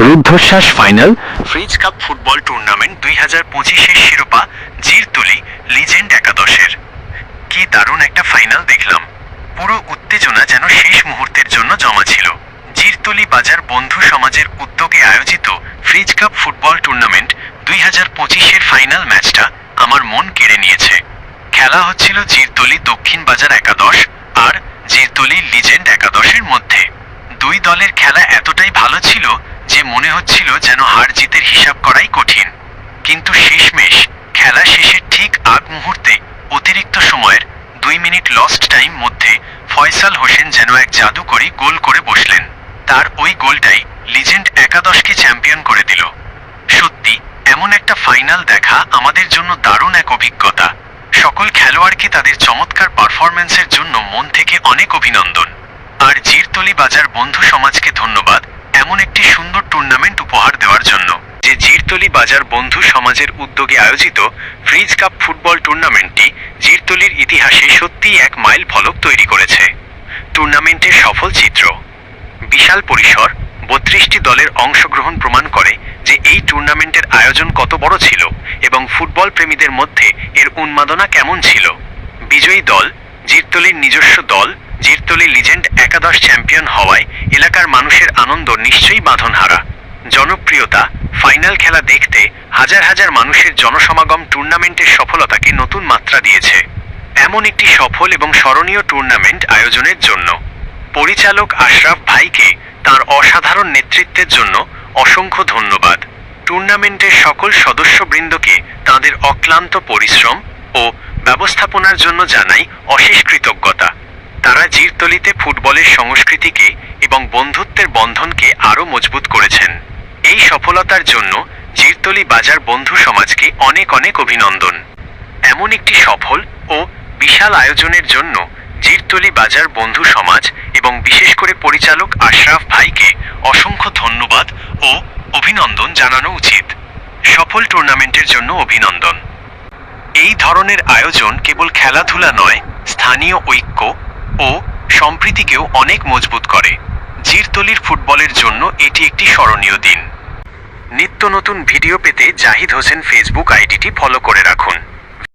রুদ্ধশ্বাস final fridge cup football tournament 2025-এর শিরোপা Jirtoli legend একাদশের। কি দারুণ একটা ফাইনাল দেখলাম। পুরো উত্তেজনা যেন শেষ মুহূর্তের জন্য জমা ছিল। জিরতলি বাজার বন্ধু সমাজের উদ্যোগে আয়োজিত ফ্রিজ কাপ ফুটবল টুর্নামেন্ট 2025-এর ফাইনাল ম্যাচটা আমার মন কেড়ে নিয়েছে। খেলা হচ্ছিল জিরতলি দক্ষিণ বাজার একাদশ আর জিরতলি লিজেন্ড একাদশের মধ্যে। দুই দলের খেলা এতটাই ভালো ছিল যে মনে হচ্ছিল যেন হার জিতের হিসাব করাই কঠিন। কিন্তু শেষমেশ খেলা শেষের ঠিক আগ মুহূর্তে অতিরিক্ত সময়ের 2 মিনিট লস্ট টাইম মধ্যে ফয়সাল হোসেন যেন এক জাদুকরী গোল করে বসলেন। তার ওই গোলটাই লিজেন্ড একাদশকে চ্যাম্পিয়ন করে দিল। সত্যি এমন একটা ফাইনাল দেখা আমাদের জন্য দারুণ এক অভিজ্ঞতা। সকল খেলোয়াড়কে তাদের চমৎকার পারফরম্যান্সের জন্য মন থেকে অনেক অভিনন্দন। আর জিরতলি বাজার বন্ধু সমাজকে ধন্যবাদ এমন একটি সুন্দর টুর্নামেন্ট উপহার দেওয়ার জন্য। যে জিরতলি বাজার বন্ধু সমাজের উদ্যোগে আয়োজিত ফ্রিজ কাপ ফুটবল টুর্নামেন্টটি জিরতলির ইতিহাসে সত্যিই এক মাইল ফলক তৈরি করেছে। টুর্নামেন্টের সফল চিত্র, বিশাল পরিসর, 32টি দলের অংশগ্রহণ প্রমাণ করে যে এই টুর্নামেন্টের আয়োজন কত বড় ছিল এবং ফুটবল প্রেমীদের মধ্যে এর উন্মাদনা কেমন ছিল। বিজয়ী দল জিরতলির নিজস্ব দল জিরতলি লিজেন্ড একাদশ চ্যাম্পিয়ন হওয়ায় এলাকার মানুষের আনন্দ নিশ্চয়ই বাঁধনহারা। জনপ্রিয়তা, ফাইনাল খেলা দেখতে হাজার হাজার মানুষের জনসমাগম টুর্নামেন্টের সফলতাকে নতুন মাত্রা দিয়েছে। এমন একটি সফল এবং স্মরণীয় টুর্নামেন্ট আয়োজনের জন্য পরিচালক আশরাফ ভাইকে তার অসাধারণ নেতৃত্বের জন্য অসংখ্য ধন্যবাদ। টুর্নামেন্টের সকল সদস্যবৃন্দকে তাদের অক্লান্ত পরিশ্রম ও ব্যবস্থাপনার জন্য জানাই অশেষ কৃতজ্ঞতা। তারা জিরতলিতে ফুটবলের সংস্কৃতিকে এবং বন্ধুত্বের বন্ধনকে আরও মজবুত করেছেন। এই সফলতার জন্য জিরতলি বাজার বন্ধু সমাজকে অনেক অনেক অভিনন্দন। এমন একটি সফল ও বিশাল আয়োজনের জন্য জিরতলি বাজার বন্ধু সমাজ এবং বিশেষ করে পরিচালক আশরাফ ভাইকে অসংখ্য ধন্যবাদ ও অভিনন্দন জানানো উচিত। সফল টুর্নামেন্টের জন্য অভিনন্দন। এই ধরনের আয়োজন কেবল খেলাধুলা নয়, স্থানীয় ঐক্য ও সম্প্রীতিকেও অনেক মজবুত করে। জিরতলির ফুটবলের জন্য এটি একটি স্মরণীয় দিন। নিত্য নতুন ভিডিও পেতে জাহিদ হোসেন ফেসবুক আইডিটি ফলো করে রাখুন।